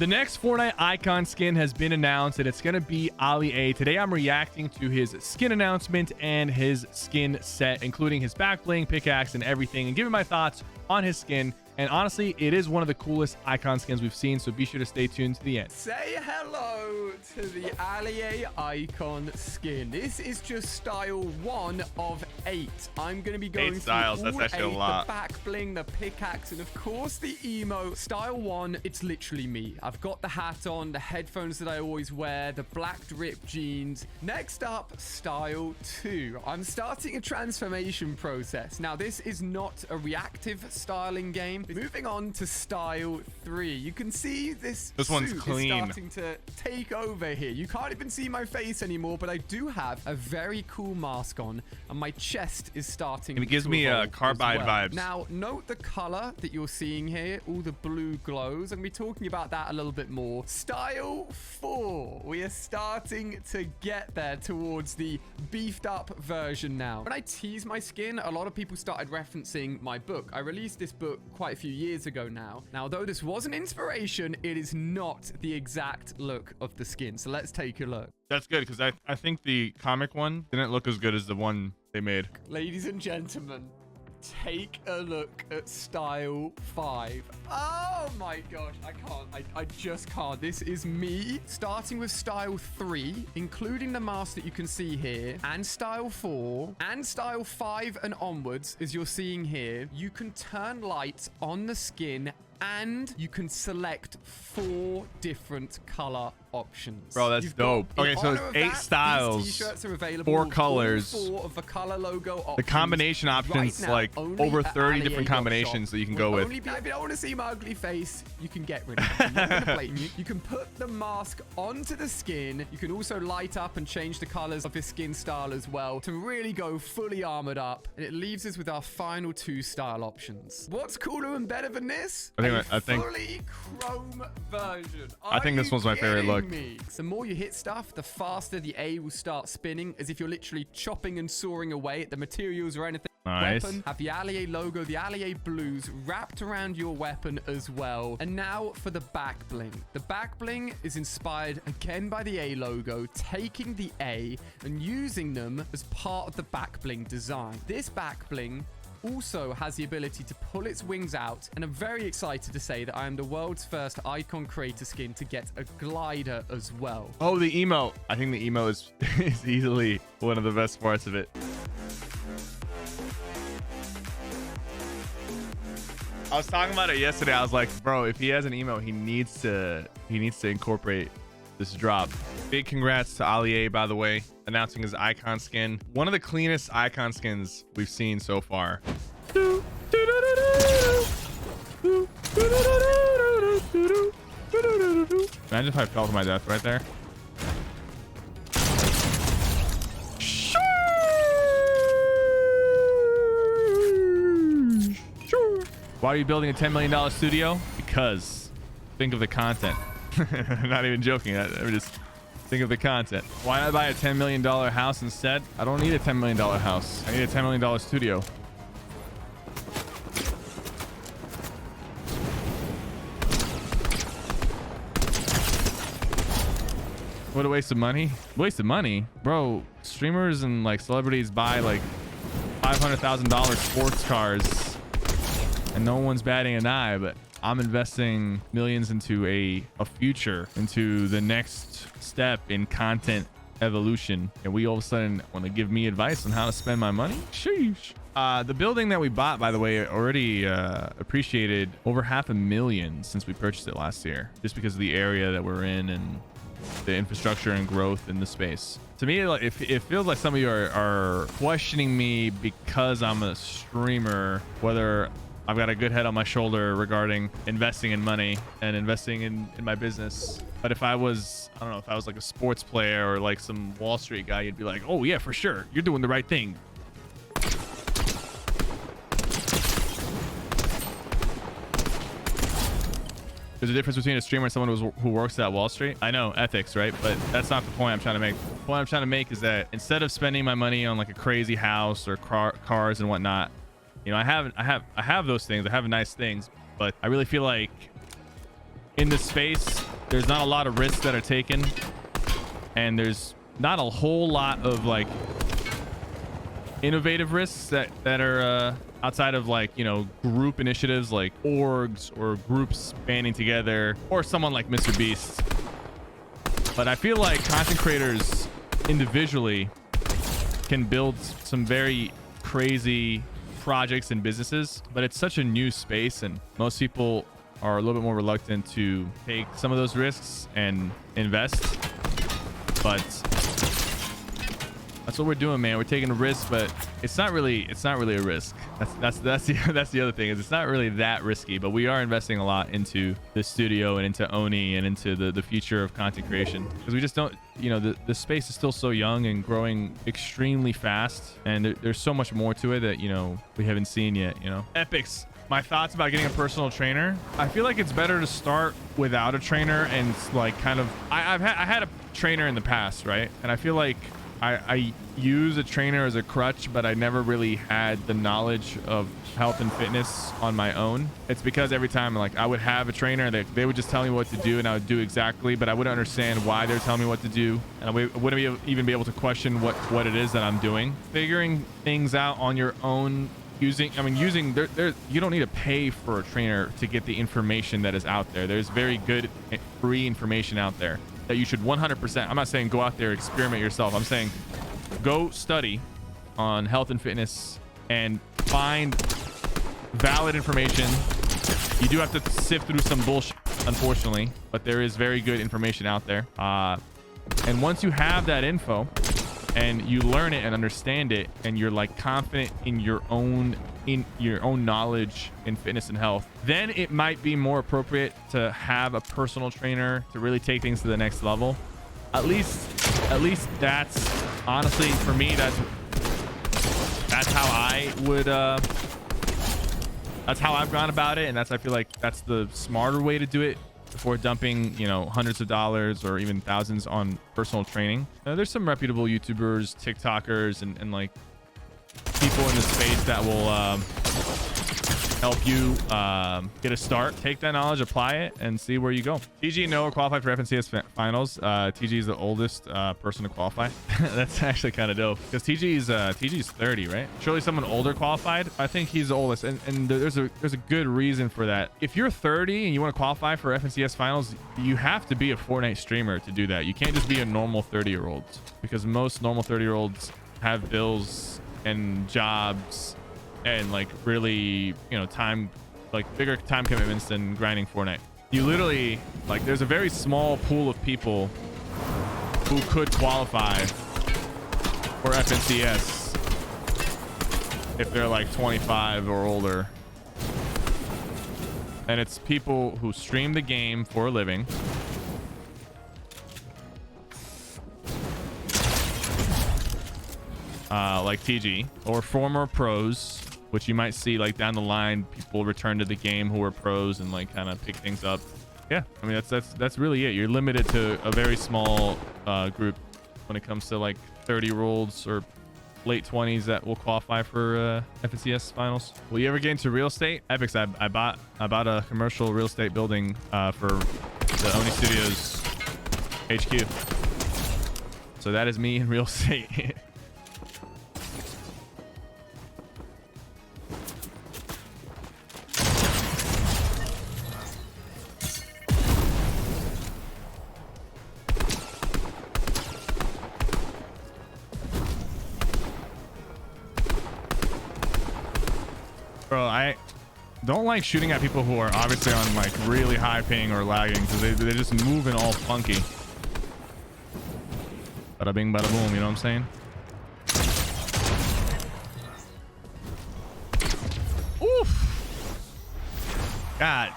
The next Fortnite icon skin has been announced, and it's going to be Ali A. Today, I'm reacting to his skin announcement and his skin set, including his back bling, pickaxe, and everything, and giving my thoughts on his skin. And honestly, it is one of the coolest icon skins we've seen, so be sure to stay tuned to the end. Say hello to the Ali A icon skin. This is just style 1 of 8. I'm going to be going 8 styles. through all That's actually 8, a lot. the back bling, the pickaxe, and of course the emo. Style 1, it's literally me. I've got the hat on, the headphones that I always wear, the black drip jeans. Next up, style 2. I'm starting a transformation process. Now, this is not a reactive styling game. Moving on to style 3. You can see this one's suit clean. is starting to take over here. You can't even see my face anymore, but I do have a very cool mask on, and my chest is starting It gives to me evolve Carbide as well. vibes. Now, note the color that you're seeing here, all the blue glows. I'm going to be talking about that a little bit more. Style 4. We are starting to get there towards the beefed up version now. When I tease my skin, a lot of people started referencing my book. I released this book quite a few years ago now. Now, though this was an inspiration, it is not the exact look of the skin. So let's take a look. That's good, because I think the comic one didn't look as good as the one they made. Ladies and gentlemen, take a look at style 5. Oh my gosh, I can't. I just can't. This is me starting with style 3, including the mask that you can see here, and style 4 and style 5 and onwards, as you're seeing here. You can turn lights on the skin, and you can select 4 different color options. Bro, that's dope. Okay, so it's 8 styles, these t-shirts are available, 4 colors. 4 of the color logo options. The combination options, right now, like only over at 30 different Ali.shop. combinations that you can go Will with. only be- if you don't want to see my ugly face, you can get rid of it. I'm not gonna blame you. You can put the mask onto the skin. You can also light up and change the colors of this skin style as well to really go fully armored up. And it leaves us with our final 2 style options. What's cooler and better than this? I think Fully chrome version. I think this one's my favorite look. The more you hit stuff, the faster the A will start spinning, as if you're literally chopping and sawing away at the materials or anything. Nice. Weapon, have the Ali A logo, the Ali A blues wrapped around your weapon as well. And now for the back bling. The back bling is inspired again by the A logo, taking the A and using them as part of the back bling design. This back bling also has the ability to pull its wings out, and I'm very excited to say that I am the world's first icon creator skin to get a glider as well. Oh, the emote. I think the emote is easily one of the best parts of it. I was talking about it yesterday. I was like, bro, if he has an emote, he needs to incorporate this drop. Big congrats to Ali A, by the way, announcing his icon skin. One of the cleanest icon skins we've seen so far. Imagine if I fell to my death right there. Why are you building a $10 million studio? Because think of the content. Not even joking. I just think of the content. Why not buy a $10 million house instead? I don't need a $10 million house. I need a $10 million studio. What a waste of money. Waste of money? Bro, streamers and like celebrities buy like $500,000 sports cars and no one's batting an eye, but I'm investing millions into a future, into the next step in content evolution. And we all of a sudden want to give me advice on how to spend my money? Sheesh. The building that we bought, by the way, already appreciated over $500,000 since we purchased it last year, just because of the area that we're in and the infrastructure and growth in the space. To me, like, it feels like some of you are questioning me because I'm a streamer, whether I've got a good head on my shoulder regarding investing in money and investing in my business. But if I was, I don't know, if I was like a sports player or like some Wall Street guy, you'd be like, oh yeah, for sure, you're doing the right thing. There's a difference between a streamer and someone who works at Wall Street. I know, ethics, right? But that's not the point I'm trying to make. The point I'm trying to make is that instead of spending my money on like a crazy house or cars and whatnot, you know, I have those things. I have nice things, but I really feel like in this space, there's not a lot of risks that are taken, and there's not a whole lot of like innovative risks that are outside of like, you know, group initiatives like orgs or groups banding together, or someone like Mr. Beast. But I feel like content creators individually can build some very crazy projects and businesses, but it's such a new space, and most people are a little bit more reluctant to take some of those risks and invest. But that's what we're doing, man. We're taking a risk, but it's not really a risk. That's the other thing, is it's not really that risky, but we are investing a lot into the studio and into Oni and into the future of content creation, because we just don't, you know, the space is still so young and growing extremely fast, and there's so much more to it that, you know, we haven't seen yet, you know. Epics, my thoughts about getting a personal trainer. I feel like it's better to start without a trainer and like kind of, I had a trainer in the past, right? And I feel like I use a trainer as a crutch, but I never really had the knowledge of health and fitness on my own. It's because every time like I would have a trainer that they would just tell me what to do, and I would do exactly, but I wouldn't understand why they're telling me what to do, and I wouldn't even be able to question what it is that I'm doing. Figuring things out on your own, using you don't need to pay for a trainer to get the information that is out there. There's very good free information out there that you should 100%. I'm not saying go out there, experiment yourself. I'm saying go study on health and fitness and find valid information. You do have to sift through some bullshit, unfortunately, but there is very good information out there. And once you have that info and you learn it and understand it, and you're like confident in your own knowledge in fitness and health, then it might be more appropriate to have a personal trainer to really take things to the next level. At least that's honestly, for me, that's how I would that's how I've gone about it, and I feel like that's the smarter way to do it before dumping, you know, hundreds of dollars or even thousands on personal training. There's some reputable YouTubers, TikTokers, and like people in the space that will help you get a start. Take that knowledge, apply it, and see where you go. TG and Noah qualified for FNCS finals. TG is the oldest person to qualify. That's actually kind of dope, because TG's 30, right? Surely someone older qualified. I think he's the oldest, and there's a good reason for that. If you're 30 and you want to qualify for FNCS finals, you have to be a Fortnite streamer to do that. You can't just be a normal 30-year-old, because most normal 30-year-olds have bills and jobs and like really, you know, bigger time commitments than grinding Fortnite. You literally, like, there's a very small pool of people who could qualify for FNCS if they're like 25 or older, and it's people who stream the game for a living, like TG, or former pros, which you might see like down the line, people return to the game who are pros and like kind of pick things up. Yeah, I mean, that's really it. You're limited to a very small group when it comes to like 30-year-olds or late 20s that will qualify for FNCS finals. Will you ever get into real estate? Epics, I bought a commercial real estate building for the Oni Studios HQ. So that is me in real estate. Bro, I don't like shooting at people who are obviously on like really high ping or lagging, because they're just moving all funky. Bada bing, bada boom, you know what I'm saying? Oof. God